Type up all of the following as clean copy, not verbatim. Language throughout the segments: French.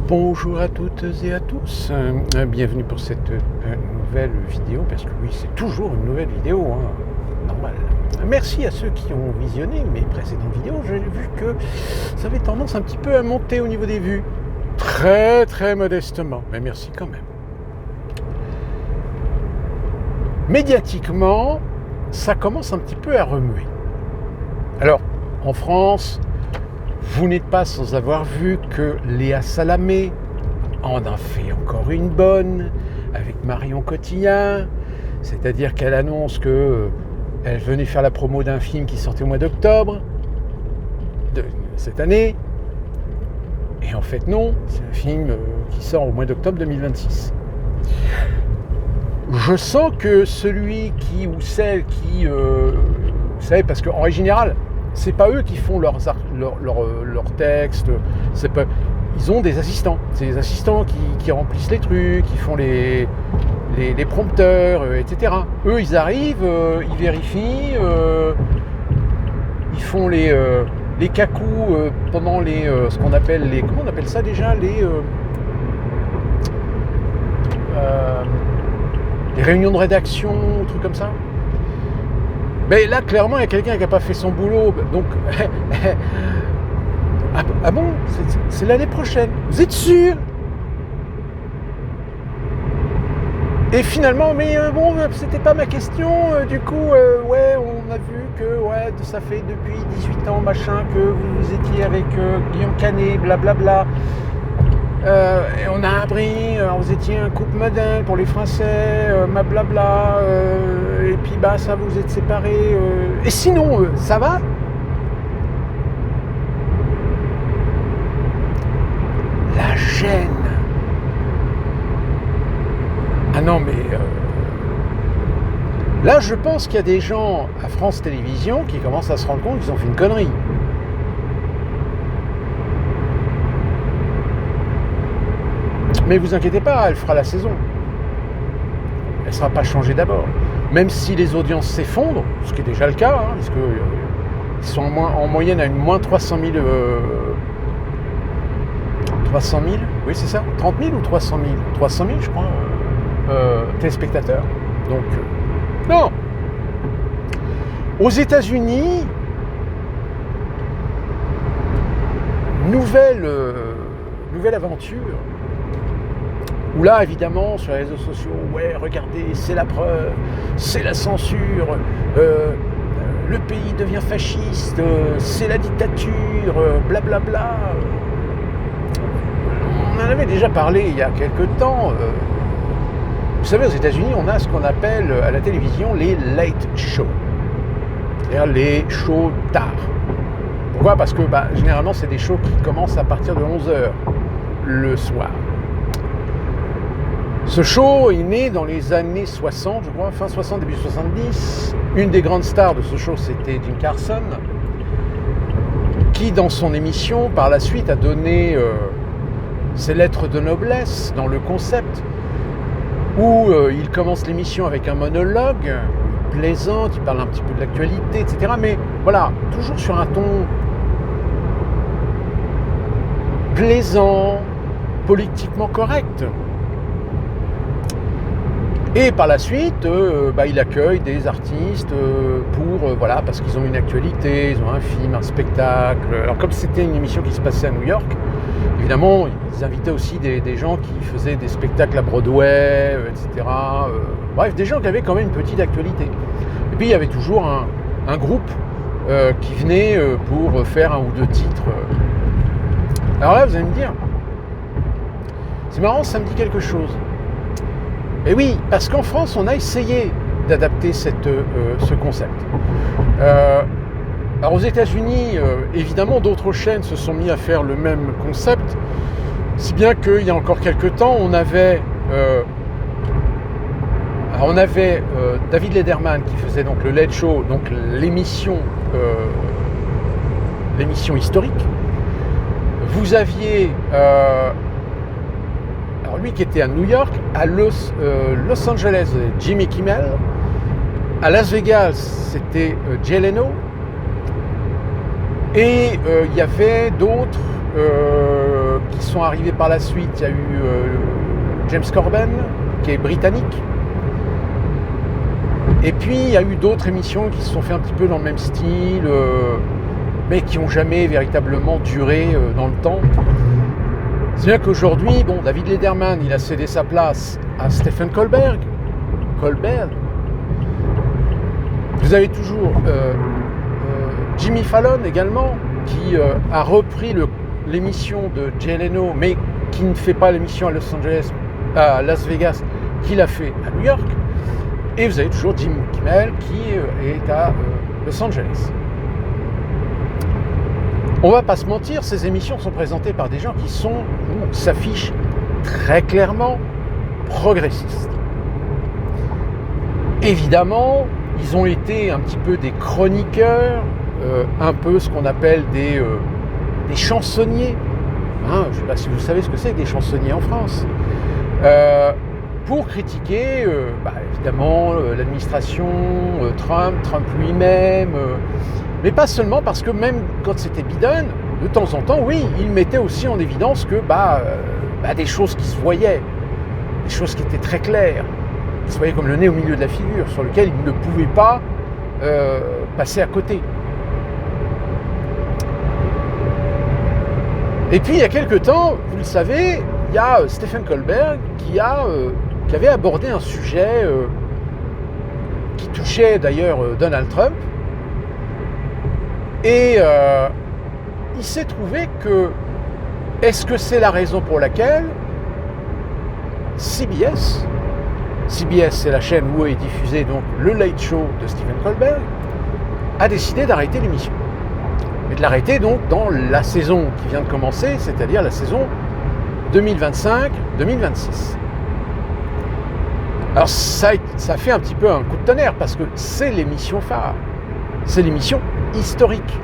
Bonjour à toutes et à tous, bienvenue pour cette nouvelle vidéo, parce que oui, c'est toujours une nouvelle vidéo, normal. Merci à ceux qui ont visionné mes précédentes vidéos, j'ai vu que ça avait tendance un petit peu à monter au niveau des vues, très très modestement, mais merci quand même. Médiatiquement, ça commence un petit peu à remuer. Alors, en France, vous n'êtes pas sans avoir vu que Léa Salamé en a fait encore une bonne avec Marion Cotillard, c'est-à-dire qu'elle annonce que elle venait faire la promo d'un film qui sortait au mois d'octobre de cette année, et en fait non, c'est un film qui sort au mois d'octobre 2026. Je sens que celui qui ou celle qui, vous savez, parce qu'en règle générale, c'est pas eux qui font leurs textes, c'est pas, ils ont des assistants. C'est les assistants qui remplissent les trucs, qui font les prompteurs, etc. Eux, ils arrivent, ils vérifient, ils font les cacous pendant ce qu'on appelle les... Comment on appelle ça déjà, les réunions de rédaction, trucs comme ça. Mais là, clairement, il y a quelqu'un qui n'a pas fait son boulot. Donc, ah bon, c'est l'année prochaine. Vous êtes sûr? Et finalement, mais bon, c'était pas ma question. Du coup, ouais, on a vu que ouais, ça fait depuis 18 ans, machin, que vous étiez avec Guillaume Canet, blablabla. Et on a appris, vous étiez un couple modèle pour les Français, blabla, et puis bah ça vous êtes séparés. Et sinon, ça va? La gêne. Ah non mais là je pense qu'il y a des gens à France Télévisions qui commencent à se rendre compte qu'ils ont fait une connerie. Mais vous inquiétez pas, elle fera la saison. Elle ne sera pas changée d'abord. Même si les audiences s'effondrent, ce qui est déjà le cas, parce qu'ils sont en moyenne à une moins 300 000... 300 000, oui c'est ça, 30 000 ou 300 000 300 000 je crois, téléspectateurs. Donc, non. Aux États-Unis, nouvelle aventure. Où là, évidemment, sur les réseaux sociaux, ouais, regardez, c'est la preuve, c'est la censure, le pays devient fasciste, c'est la dictature, blablabla. On en avait déjà parlé il y a quelques temps. Vous savez, aux États-Unis, on a ce qu'on appelle à la télévision les late shows, c'est-à-dire les shows tard. Pourquoi? Parce que généralement, c'est des shows qui commencent à partir de 11h le soir. Ce show est né dans les années 60, je crois, fin 60, début 70. Une des grandes stars de ce show, c'était Jim Carson, qui, dans son émission, par la suite, a donné ses lettres de noblesse dans le concept, où il commence l'émission avec un monologue, il plaisante, il parle un petit peu de l'actualité, etc. Mais voilà, toujours sur un ton plaisant, politiquement correct. Et par la suite, il accueille des artistes pour, parce qu'ils ont une actualité, ils ont un film, un spectacle. Alors comme c'était une émission qui se passait à New York, évidemment, ils invitaient aussi des gens qui faisaient des spectacles à Broadway, etc. Bref, des gens qui avaient quand même une petite actualité. Et puis il y avait toujours un groupe qui venait pour faire un ou deux titres. Alors là, vous allez me dire, c'est marrant, ça me dit quelque chose. Et oui, parce qu'en France, on a essayé d'adapter ce concept. Alors aux États-Unis, évidemment, d'autres chaînes se sont mis à faire le même concept, si bien qu'il y a encore quelques temps, on avait David Letterman qui faisait donc le Late Show, donc l'émission historique. Vous aviez lui qui était à New York, à Los Angeles, Jimmy Kimmel, à Las Vegas, c'était Jay Leno, et il y avait d'autres qui sont arrivés par la suite, il y a eu James Corden, qui est britannique. Et puis, il y a eu d'autres émissions qui se sont fait un petit peu dans le même style, mais qui n'ont jamais véritablement duré dans le temps. C'est bien qu'aujourd'hui, bon, David Letterman, il a cédé sa place à Stephen Colbert. Vous avez toujours Jimmy Fallon également, qui a repris l'émission de Jay Leno, mais qui ne fait pas l'émission à Las Vegas, qu'il a fait à New York. Et vous avez toujours Jimmy Kimmel qui est à Los Angeles. On va pas se mentir, ces émissions sont présentées par des gens qui s'affichent très clairement progressistes. Évidemment, ils ont été un petit peu des chroniqueurs, un peu ce qu'on appelle des chansonniers. Hein, je ne sais pas si vous savez ce que c'est que des chansonniers en France. Pour critiquer, évidemment, l'administration, Trump lui-même, mais pas seulement, parce que même quand c'était Biden, de temps en temps, oui, il mettait aussi en évidence que des choses qui se voyaient, des choses qui étaient très claires, qui se voyaient comme le nez au milieu de la figure, sur lequel il ne pouvait pas passer à côté. Et puis, il y a quelque temps, vous le savez, il y a Stephen Colbert qui avait abordé un sujet qui touchait d'ailleurs Donald Trump. Et il s'est trouvé que, est-ce que c'est la raison pour laquelle CBS, c'est la chaîne où est diffusé donc le Late Show de Stephen Colbert, a décidé d'arrêter l'émission. Mais de l'arrêter donc dans la saison qui vient de commencer, c'est-à-dire la saison 2025-2026. Alors ça fait un petit peu un coup de tonnerre parce que c'est l'émission phare, c'est l'émission historique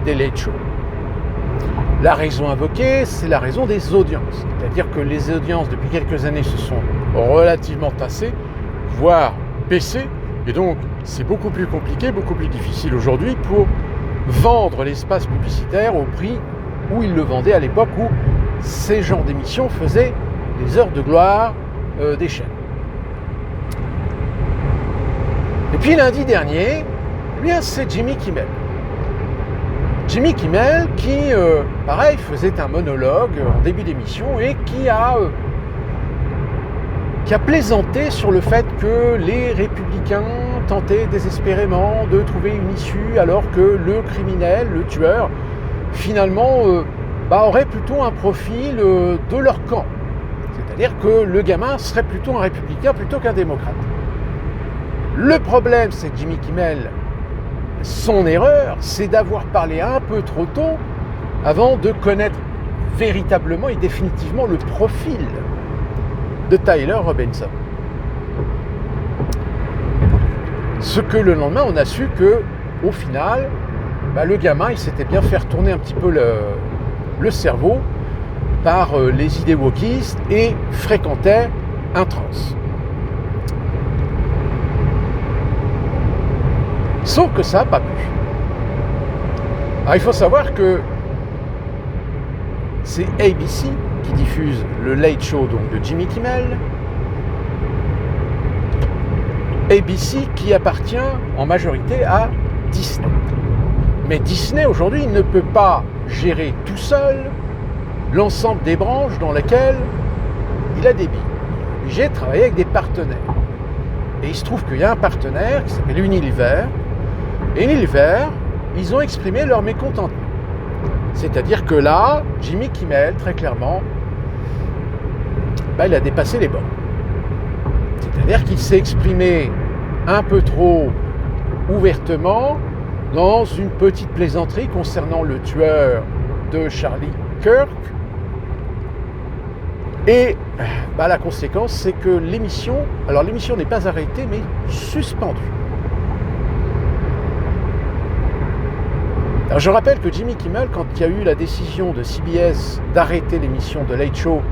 des Late Show. La raison invoquée, c'est la raison des audiences. C'est-à-dire que les audiences depuis quelques années se sont relativement tassées, voire baissées, et donc c'est beaucoup plus compliqué, beaucoup plus difficile aujourd'hui pour vendre l'espace publicitaire au prix où ils le vendaient à l'époque où ces genres d'émissions faisaient les heures de gloire des chaînes. Et puis lundi dernier, c'est Jimmy Kimmel. Jimmy Kimmel qui, pareil, faisait un monologue en début d'émission et qui a plaisanté sur le fait que les républicains tentaient désespérément de trouver une issue alors que le criminel, le tueur, finalement aurait plutôt un profil de leur camp. C'est-à-dire que le gamin serait plutôt un républicain plutôt qu'un démocrate. Le problème, c'est que Jimmy Kimmel, son erreur, c'est d'avoir parlé un peu trop tôt avant de connaître véritablement et définitivement le profil de Tyler Robinson. Ce que le lendemain, on a su que, au final, le gamin, il s'était bien fait retourner un petit peu le cerveau par les idées wokistes et fréquentait un trans. Sauf que ça n'a pas plu. Alors il faut savoir que c'est ABC qui diffuse le Late Show donc, de Jimmy Kimmel. ABC qui appartient en majorité à Disney. Mais Disney aujourd'hui ne peut pas gérer tout seul l'ensemble des branches dans lesquelles il a des billes. Il est obligé de travailler avec des partenaires. Et il se trouve qu'il y a un partenaire qui s'appelle Unilever. Et Unilever, ils ont exprimé leur mécontentement. C'est-à-dire que là, Jimmy Kimmel, très clairement, il a dépassé les bornes. C'est-à-dire qu'il s'est exprimé un peu trop ouvertement dans une petite plaisanterie concernant le tueur de Charlie Kirk. Et la conséquence, c'est que l'émission n'est pas arrêtée, mais suspendue. Alors je rappelle que Jimmy Kimmel, quand il y a eu la décision de CBS d'arrêter l'émission de Late Show,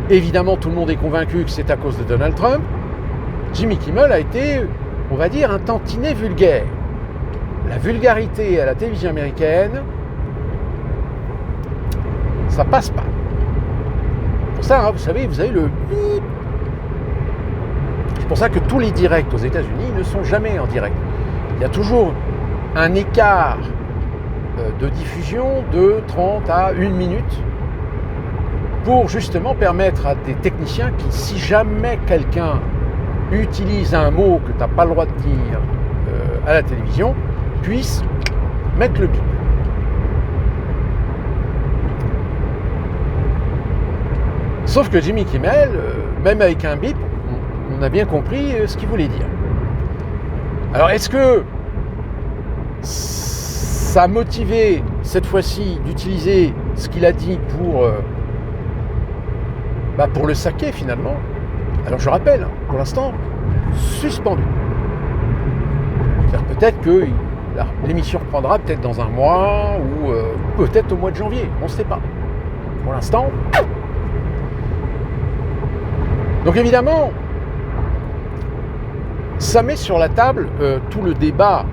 évidemment tout le monde est convaincu que c'est à cause de Donald Trump. Jimmy Kimmel a été, on va dire, un tantinet vulgaire. La vulgarité à la télévision américaine, ça passe pas. pour ça, hein, vous savez, vous avez le bip. C'est pour ça que tous les directs aux États-Unis ne sont jamais en direct. Il y a toujours un écart de diffusion de 30 à 1 minute pour justement permettre à des techniciens qui, si jamais quelqu'un utilise un mot que tu n'as pas le droit de dire à la télévision, puissent mettre le bip. Sauf que Jimmy Kimmel, même avec un bip, on a bien compris ce qu'il voulait dire. Alors est-ce que ça a motivé cette fois-ci d'utiliser ce qu'il a dit pour le saquer finalement? Alors je rappelle, pour l'instant, suspendu. C'est-à-dire peut-être que l'émission reprendra peut-être dans un mois ou peut-être au mois de janvier, on ne sait pas. Pour l'instant. Donc évidemment, ça met sur la table tout le débat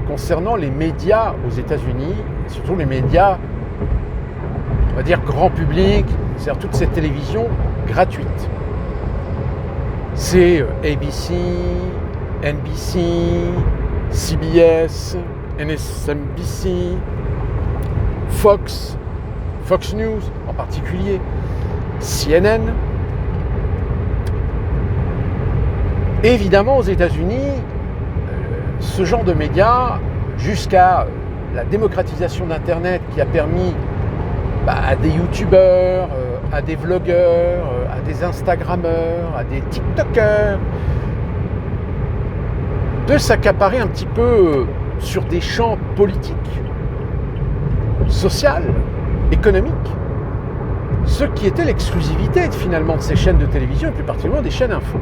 concernant les médias aux États-Unis, surtout les médias, on va dire grand public, c'est-à-dire toute cette télévision gratuite. C'est ABC, NBC, CBS, MSNBC, Fox News en particulier, CNN. Évidemment, aux États-Unis, ce genre de médias, jusqu'à la démocratisation d'Internet qui a permis à des youtubeurs, à des vlogueurs, à des instagrammeurs, à des tiktokers, de s'accaparer un petit peu sur des champs politiques, sociaux, économiques, ce qui était l'exclusivité finalement de ces chaînes de télévision et plus particulièrement des chaînes info.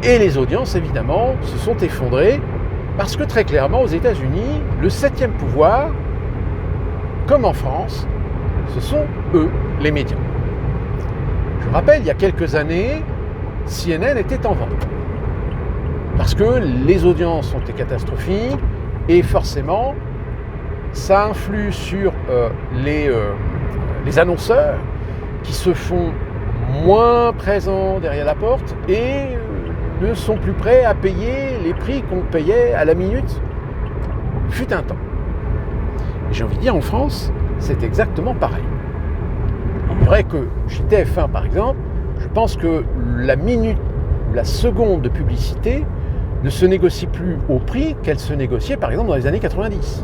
Et les audiences, évidemment, se sont effondrées parce que très clairement, aux États-Unis, le 7e pouvoir, comme en France, ce sont eux, les médias. Je rappelle, il y a quelques années, CNN était en vente. Parce que les audiences ont été catastrophiques et forcément, ça influe sur les annonceurs qui se font moins présents derrière la porte et ne sont plus prêts à payer les prix qu'on payait à la minute. Fut un temps. Et j'ai envie de dire, en France, c'est exactement pareil. Il est vrai que chez TF1, par exemple, je pense que la minute ou la seconde de publicité ne se négocie plus au prix qu'elle se négociait, par exemple, dans les années 90.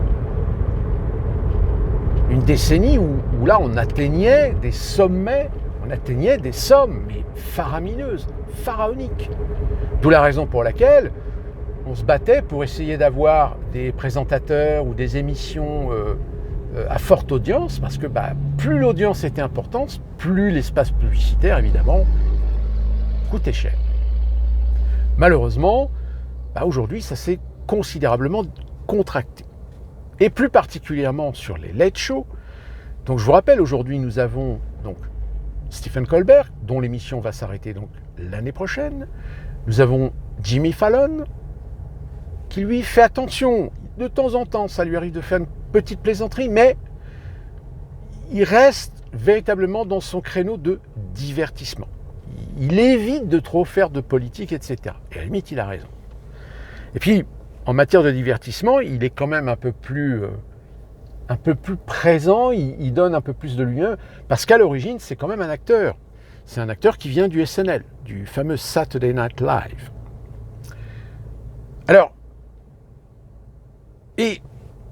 Une décennie où là, on atteignait des sommets, on atteignait des sommes, mais faramineuses, pharaoniques. D'où la raison pour laquelle on se battait pour essayer d'avoir des présentateurs ou des émissions à forte audience, parce que plus l'audience était importante, plus l'espace publicitaire, évidemment, coûtait cher. Malheureusement, aujourd'hui, ça s'est considérablement contracté. Et plus particulièrement sur les late shows. Donc je vous rappelle, aujourd'hui, nous avons donc Stephen Colbert, dont l'émission va s'arrêter donc l'année prochaine. Nous avons Jimmy Fallon, qui lui fait attention. De temps en temps, ça lui arrive de faire une petite plaisanterie, mais il reste véritablement dans son créneau de divertissement. Il évite de trop faire de politique, etc. Et à la limite, il a raison. Et puis, en matière de divertissement, il est quand même un peu plus présent, il donne un peu plus de lui-même, parce qu'à l'origine, c'est quand même un acteur. C'est un acteur qui vient du SNL, du fameux Saturday Night Live. Alors, et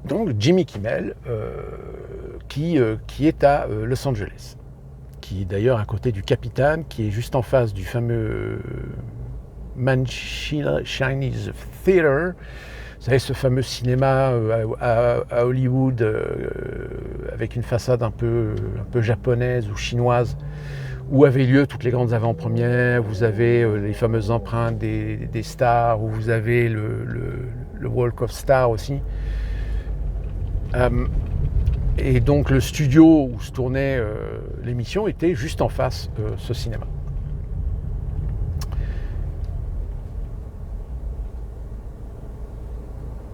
donc Jimmy Kimmel, qui est à Los Angeles, qui est d'ailleurs à côté du Capitane, qui est juste en face du fameux Chinese Theater. Vous savez, ce fameux cinéma à Hollywood avec une façade un peu japonaise ou chinoise, où avaient lieu toutes les grandes avant-premières. Vous avez les fameuses empreintes des stars, où vous avez le Walk of Stars aussi. Et donc le studio où se tournait l'émission était juste en face de ce cinéma.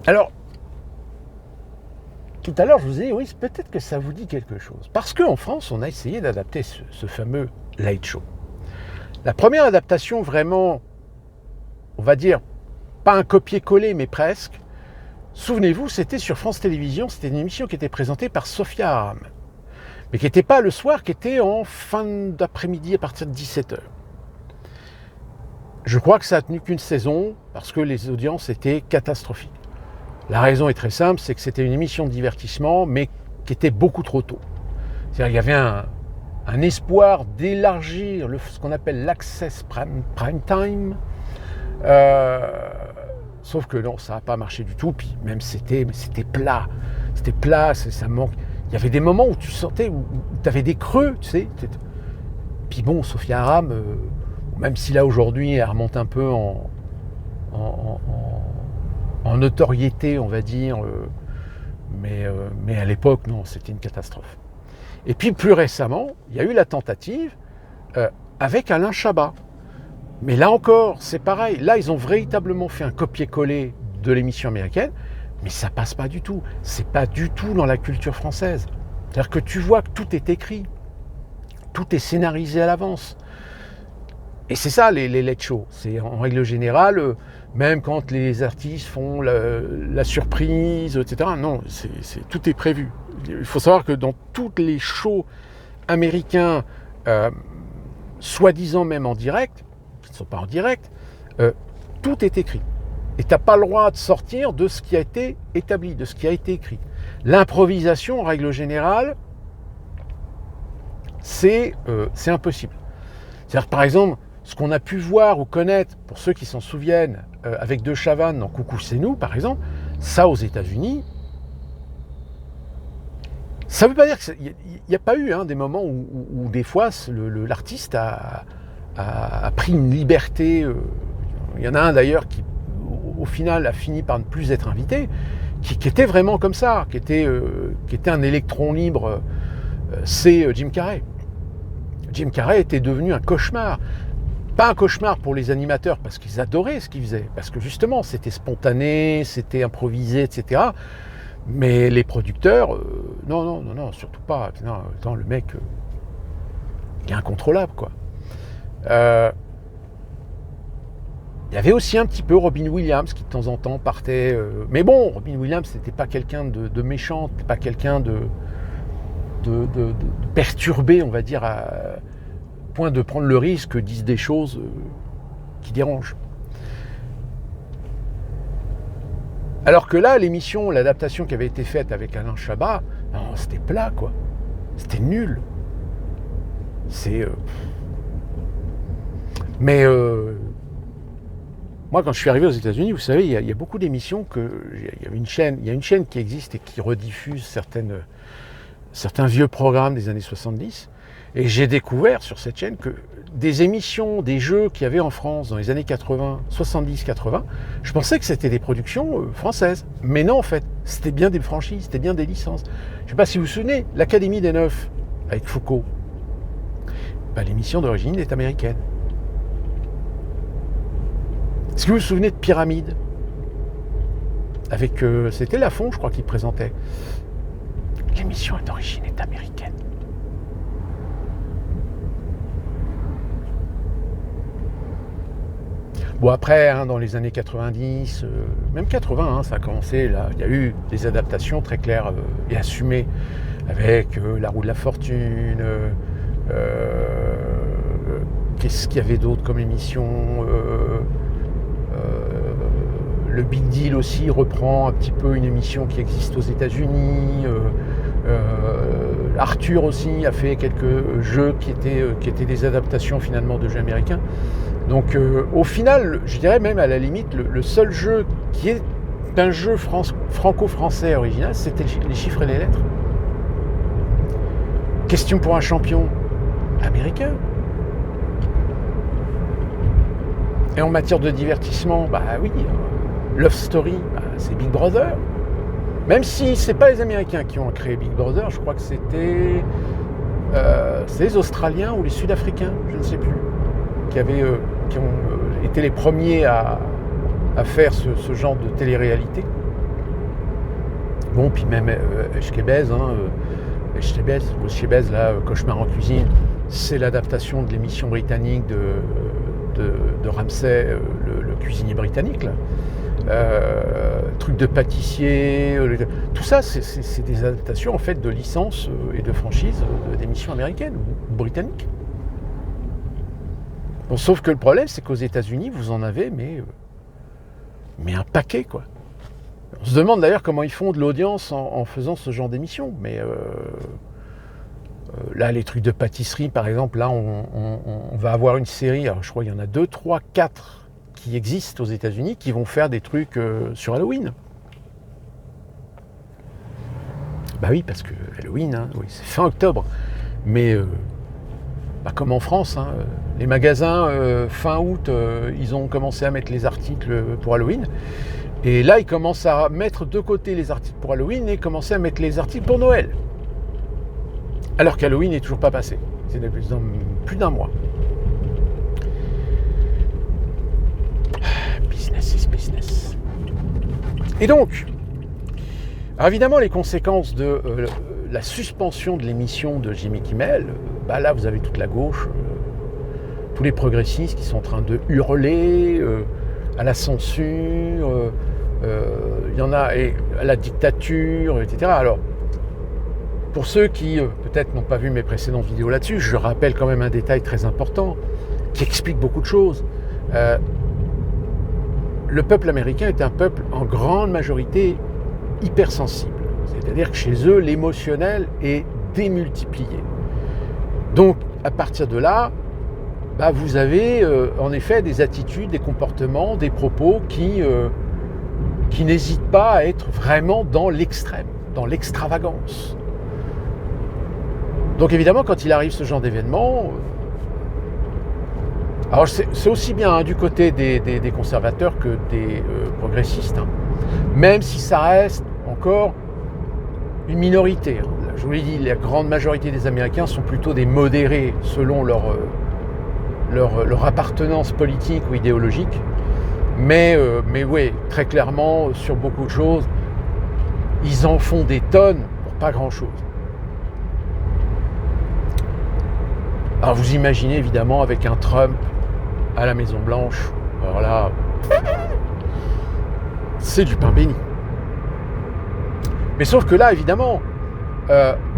Alors, tout à l'heure, je vous ai dit, oui, peut-être que ça vous dit quelque chose. Parce qu'en France, on a essayé d'adapter ce fameux Late Show. La première adaptation vraiment, on va dire, pas un copier-coller, mais presque, souvenez-vous, c'était sur France Télévisions, c'était une émission qui était présentée par Sophia Aram, mais qui n'était pas le soir, qui était en fin d'après-midi à partir de 17h. Je crois que ça a tenu qu'une saison, parce que les audiences étaient catastrophiques. La raison est très simple, c'est que c'était une émission de divertissement, mais qui était beaucoup trop tôt. C'est-à-dire qu'il y avait un espoir d'élargir ce qu'on appelle l'access prime time, sauf que non, ça n'a pas marché du tout. Puis même c'était plat, ça manque. Il y avait des moments où tu sentais, où tu avais des creux, tu sais. Puis bon, Sophia Aram, même si là aujourd'hui elle remonte un peu en notoriété, on va dire, mais à l'époque, non, c'était une catastrophe. Et puis plus récemment, il y a eu la tentative avec Alain Chabat. Mais là encore, c'est pareil. Là, ils ont véritablement fait un copier-coller de l'émission américaine, mais ça passe pas du tout. C'est pas du tout dans la culture française. C'est-à-dire que tu vois que tout est écrit, tout est scénarisé à l'avance. Et c'est ça les late shows. C'est en règle générale, même quand les artistes font la surprise, etc. Non, tout est prévu. Il faut savoir que dans tous les shows américains, soi-disant même en direct, qui ne sont pas en direct, tout est écrit. Et tu n'as pas le droit de sortir de ce qui a été établi, de ce qui a été écrit. L'improvisation, en règle générale, c'est impossible. C'est-à-dire, par exemple, ce qu'on a pu voir ou connaître, pour ceux qui s'en souviennent, avec De Chavannes dans Coucou c'est nous, par exemple, ça aux États-Unis, ça ne veut pas dire qu'il n'y a pas eu des moments où des fois l'artiste a pris une liberté. Il y en a un d'ailleurs qui, au final, a fini par ne plus être invité, qui était vraiment comme ça, qui était un électron libre. C'est Jim Carrey. Jim Carrey était devenu un cauchemar. Pas un cauchemar pour les animateurs, parce qu'ils adoraient ce qu'ils faisaient, parce que justement, c'était spontané, c'était improvisé, etc. Mais les producteurs, non, surtout pas. Non, attends, le mec, il est incontrôlable, quoi. Il y avait aussi un petit peu Robin Williams qui de temps en temps partait. Mais bon, Robin Williams, c'était pas quelqu'un de méchant, c'était pas quelqu'un de perturbé, on va dire, à point de prendre le risque disent des choses qui dérangent. Alors que là, l'émission, l'adaptation qui avait été faite avec Alain Chabat, non, c'était plat, quoi. C'était nul. Mais moi, quand je suis arrivé aux États-Unis, vous savez, il y a beaucoup d'émissions il y a une chaîne qui existe et qui rediffuse certains vieux programmes des années 70. Et j'ai découvert sur cette chaîne que des émissions, des jeux qu'il y avait en France dans les années 80, 70-80, je pensais que c'était des productions françaises. Mais non, en fait, c'était bien des franchises, c'était bien des licences. Je ne sais pas si vous vous souvenez, l'Académie des Neufs, avec Foucault. L'émission d'origine est américaine. Est-ce que vous vous souvenez de Pyramide ? Avec, c'était Lafont, je crois, qui présentait. L'émission d'origine est américaine. Bon, après, dans les années 90, même 80, ça a commencé, là, il y a eu des adaptations très claires et assumées avec La Roue de la Fortune, qu'est-ce qu'il y avait d'autre comme émission, le Big Deal aussi reprend un petit peu une émission qui existe aux États-Unis, Arthur aussi a fait quelques jeux qui étaient des adaptations finalement de jeux américains. Donc au final, je dirais même à la limite, le seul jeu qui est un jeu franco-français original, c'était les chiffres et les lettres. Question pour un champion américain. Et en matière de divertissement, oui, Love Story, c'est Big Brother. Même si c'est pas les Américains qui ont créé Big Brother, je crois que c'était c'est les Australiens ou les Sud-Africains, je ne sais plus, qui ont été les premiers à faire ce genre de télé-réalité. Bon, puis même Echkebez, Echkebez, là, Cauchemar en cuisine, c'est l'adaptation de l'émission britannique de Ramsay, le cuisinier britannique, là. Trucs de pâtissier, tout ça, c'est des adaptations en fait de licences et de franchises d'émissions américaines ou britanniques. Bon, sauf que le problème, c'est qu'aux États-Unis, vous en avez, mais un paquet, quoi. On se demande d'ailleurs comment ils font de l'audience en faisant ce genre d'émission. Mais là, les trucs de pâtisserie, par exemple, là, on va avoir une série, alors je crois qu'il y en a 2, 3, 4 qui existent aux États-Unis, qui vont faire des trucs sur Halloween. Bah oui, parce que Halloween, hein, oui, c'est fin octobre. Mais comme en France, hein, les magasins, fin août, ils ont commencé à mettre les articles pour Halloween. Et là, ils commencent à mettre de côté les articles pour Halloween et commencer à mettre les articles pour Noël. Alors qu'Halloween n'est toujours pas passé. C'est depuis plus d'un mois. Business is business. Et donc, alors évidemment, les conséquences de la suspension de l'émission de Jimmy Kimmel, là, vous avez toute la gauche, tous les progressistes qui sont en train de hurler à la censure, il y en a et à la dictature, etc. Alors, pour ceux qui peut-être n'ont pas vu mes précédentes vidéos là-dessus, je rappelle quand même un détail très important qui explique beaucoup de choses. Le peuple américain est un peuple en grande majorité hypersensible. C'est-à-dire que chez eux, l'émotionnel est démultiplié. Donc, à partir de là, vous avez en effet des attitudes, des comportements, des propos qui n'hésitent pas à être vraiment dans l'extrême, dans l'extravagance. Donc évidemment, quand il arrive ce genre d'événement, alors c'est aussi bien du côté des conservateurs que des progressistes, hein, même si ça reste encore une minorité. Hein. Je vous l'ai dit, la grande majorité des Américains sont plutôt des modérés selon leur appartenance politique ou idéologique. Mais oui, très clairement, sur beaucoup de choses, ils en font des tonnes pour pas grand-chose. Alors vous imaginez évidemment avec un Trump à la Maison-Blanche, alors là, c'est du pain béni. Mais sauf que là, évidemment,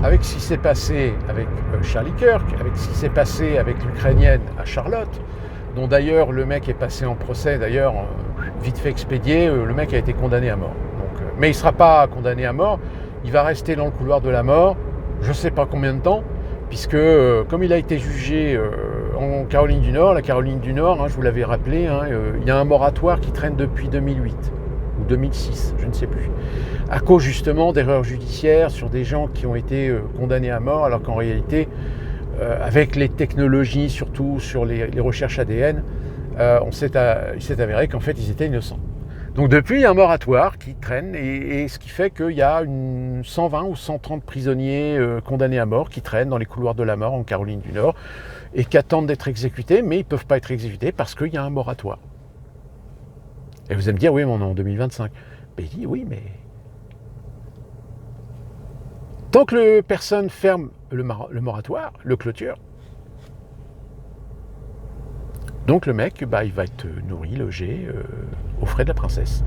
avec ce qui s'est passé avec Charlie Kirk, avec ce qui s'est passé avec l'Ukrainienne à Charlotte, dont d'ailleurs le mec est passé en procès, d'ailleurs vite fait expédié, le mec a été condamné à mort. Donc, mais il ne sera pas condamné à mort, il va rester dans le couloir de la mort, je ne sais pas combien de temps, puisque comme il a été jugé en Caroline du Nord, la Caroline du Nord, hein, je vous l'avais rappelé, hein, il y a un moratoire qui traîne depuis 2008 ou 2006, je ne sais plus, à cause justement d'erreurs judiciaires sur des gens qui ont été condamnés à mort, alors qu'en réalité, avec les technologies, surtout sur les recherches ADN, il s'est avéré qu'en fait, ils étaient innocents. Donc depuis, il y a un moratoire qui traîne, et ce qui fait qu'il y a 120 ou 130 prisonniers condamnés à mort qui traînent dans les couloirs de la mort en Caroline du Nord, et qui attendent d'être exécutés, mais ils ne peuvent pas être exécutés parce qu'il y a un moratoire. Et vous allez me dire, oui, mais on est en 2025. Mais il dit, oui, mais... Tant que personne ferme le moratoire, le clôture, donc le mec, il va être nourri, logé, aux frais de la princesse.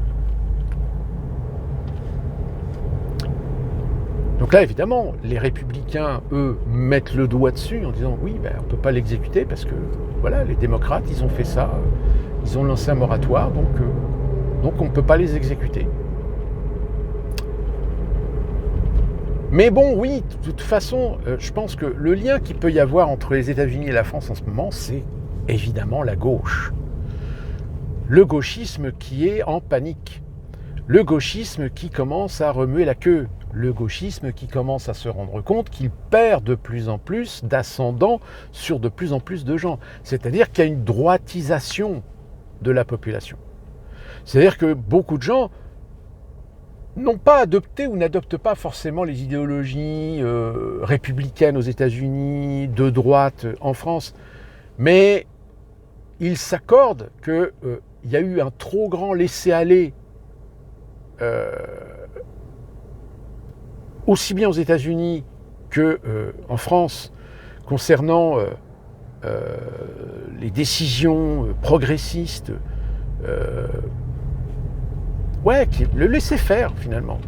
Donc là, évidemment, les républicains, eux, mettent le doigt dessus en disant, oui, on ne peut pas l'exécuter parce que, voilà, les démocrates, ils ont fait ça, ils ont lancé un moratoire, donc on ne peut pas les exécuter. Mais bon, oui, de toute façon, je pense que le lien qu'il peut y avoir entre les États-Unis et la France en ce moment, c'est évidemment la gauche. Le gauchisme qui est en panique. Le gauchisme qui commence à remuer la queue. Le gauchisme qui commence à se rendre compte qu'il perd de plus en plus d'ascendant sur de plus en plus de gens. C'est-à-dire qu'il y a une droitisation de la population. C'est-à-dire que beaucoup de gens n'ont pas adopté ou n'adoptent pas forcément les idéologies républicaines aux États-Unis, de droite en France, mais ils s'accordent qu'il y a eu un trop grand laisser-aller aussi bien aux États-Unis qu'en France, concernant les décisions progressistes, le laisser-faire finalement.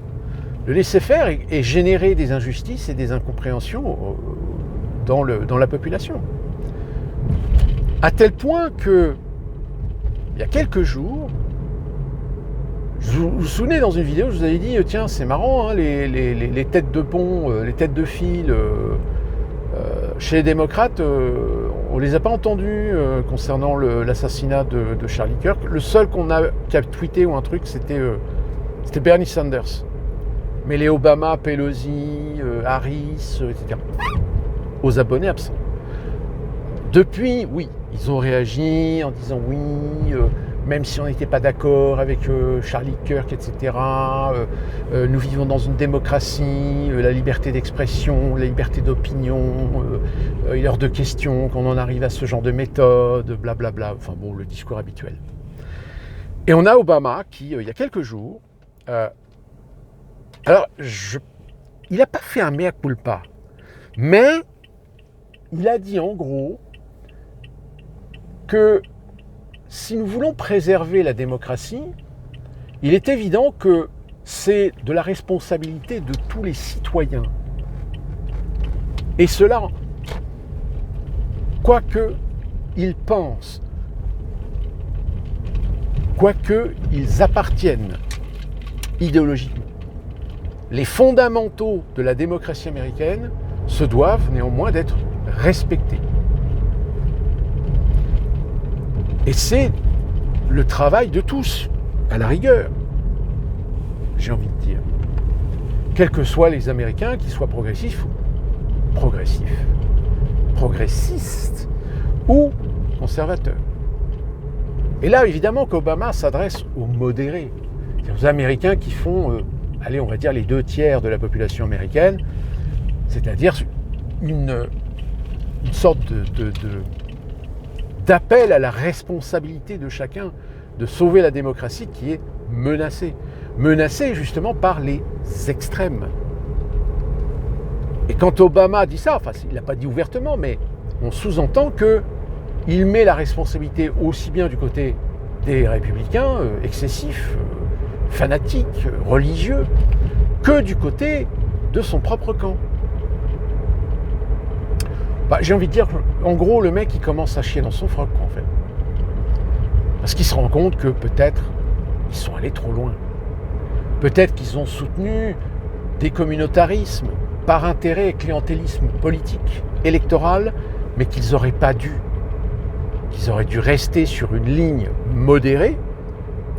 Le laisser-faire et générer des injustices et des incompréhensions dans la population. À tel point que, il y a quelques jours, vous vous souvenez, dans une vidéo, je vous avais dit, tiens, c'est marrant, hein, les têtes de pont, les têtes de file chez les démocrates, on ne les a pas entendus concernant l'assassinat de Charlie Kirk. Le seul qui a tweeté ou un truc, c'était Bernie Sanders. Mais les Obama, Pelosi, Harris, etc., aux abonnés absents. Depuis, oui, ils ont réagi en disant oui, même si on n'était pas d'accord avec Charlie Kirk, etc., nous vivons dans une démocratie, la liberté d'expression, la liberté d'opinion, il est hors de question qu'on en arrive à ce genre de méthode, blablabla, enfin bon, le discours habituel. Et on a Obama qui, il y a quelques jours, il n'a pas fait un mea culpa, mais il a dit en gros que si nous voulons préserver la démocratie, il est évident que c'est de la responsabilité de tous les citoyens. Et cela, quoi qu'ils pensent, quoi qu'ils appartiennent idéologiquement, les fondamentaux de la démocratie américaine se doivent néanmoins d'être respectés. Et c'est le travail de tous, à la rigueur, j'ai envie de dire. Quels que soient les Américains, qu'ils soient progressistes ou conservateurs. Et là, évidemment, qu'Obama s'adresse aux modérés, aux Américains qui font, on va dire les 2/3 de la population américaine, c'est-à-dire une sorte d'appel à la responsabilité de chacun de sauver la démocratie qui est menacée. Menacée justement par les extrêmes. Et quand Obama dit ça, enfin il ne l'a pas dit ouvertement, mais on sous-entend qu'il met la responsabilité aussi bien du côté des républicains excessifs, fanatiques, religieux, que du côté de son propre camp. J'ai envie de dire, en gros, le mec, il commence à chier dans son froc, en fait. Parce qu'il se rend compte que peut-être ils sont allés trop loin. Peut-être qu'ils ont soutenu des communautarismes par intérêt et clientélisme politique, électoral, mais qu'ils n'auraient pas dû. Qu'ils auraient dû rester sur une ligne modérée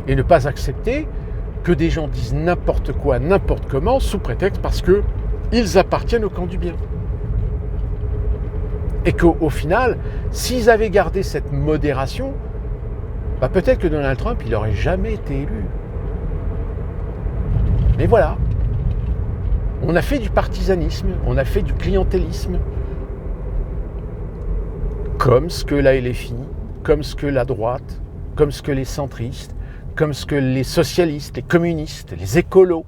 et ne pas accepter que des gens disent n'importe quoi, n'importe comment, sous prétexte parce qu'ils appartiennent au camp du bien. Et qu'au final, s'ils avaient gardé cette modération, peut-être que Donald Trump, il n'aurait jamais été élu. Mais voilà. On a fait du partisanisme, on a fait du clientélisme, comme ce que la LFI, comme ce que la droite, comme ce que les centristes, comme ce que les socialistes, les communistes, les écolos,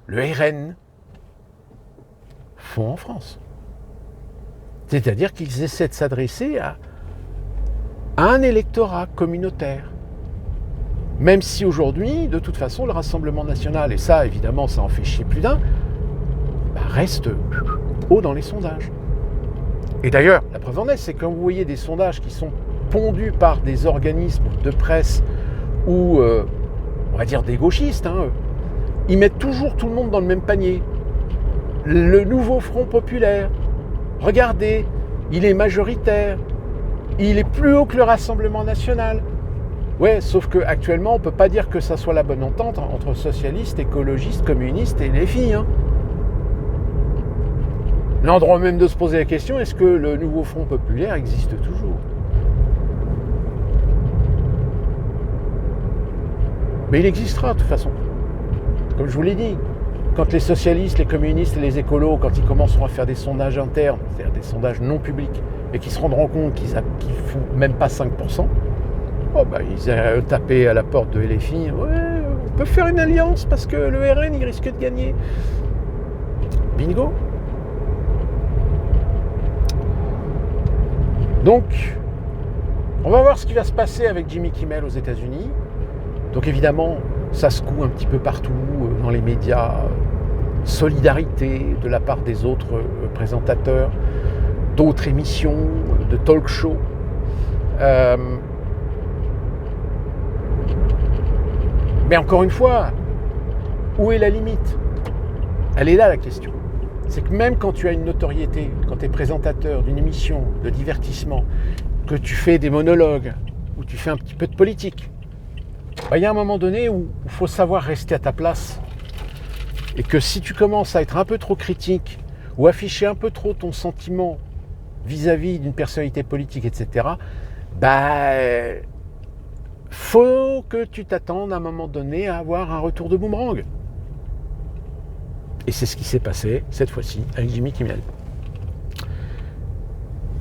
le RN font en France. C'est-à-dire qu'ils essaient de s'adresser à un électorat communautaire. Même si aujourd'hui, de toute façon, le Rassemblement national, et ça, évidemment, ça en fait chier plus d'un, reste haut dans les sondages. Et d'ailleurs, la preuve en est, c'est quand vous voyez des sondages qui sont pondus par des organismes de presse ou, on va dire, des gauchistes, ils mettent toujours tout le monde dans le même panier. Le nouveau Front populaire, regardez, il est majoritaire, il est plus haut que le Rassemblement national. Ouais, sauf qu'actuellement, on ne peut pas dire que ça soit la bonne entente entre socialistes, écologistes, communistes et les filles. L'endroit même de se poser la question, est-ce que le nouveau Front populaire existe toujours ? Mais il existera de toute façon. Comme je vous l'ai dit, quand les socialistes, les communistes et les écolos, quand ils commenceront à faire des sondages internes, c'est-à-dire des sondages non publics, et qu'ils se rendront compte qu'ils ne font même pas 5%, ils allaient taper à la porte de LFI, ouais, on peut faire une alliance parce que le RN, il risque de gagner. Bingo. Donc, on va voir ce qui va se passer avec Jimmy Kimmel aux États-Unis. Donc évidemment, ça secoue un petit peu partout dans les médias. Solidarité de la part des autres présentateurs, d'autres émissions, de talk show. Mais encore une fois, où est la limite? Elle est là la question. C'est que même quand tu as une notoriété, quand tu es présentateur d'une émission de divertissement, que tu fais des monologues, ou tu fais un petit peu de politique, il y a un moment donné où il faut savoir rester à ta place. Et que si tu commences à être un peu trop critique, ou afficher un peu trop ton sentiment vis-à-vis d'une personnalité politique, etc., faut que tu t'attendes à un moment donné à avoir un retour de boomerang. Et c'est ce qui s'est passé cette fois-ci avec Jimmy Kimmel.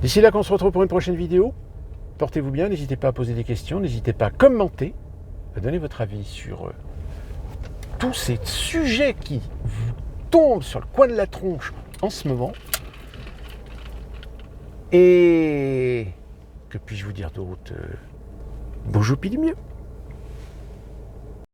D'ici là qu'on se retrouve pour une prochaine vidéo, portez-vous bien, n'hésitez pas à poser des questions, n'hésitez pas à commenter, à donner votre avis sur tous ces sujets qui vous tombent sur le coin de la tronche en ce moment. Et que puis-je vous dire d'autre? Beau jour, pis du mieux.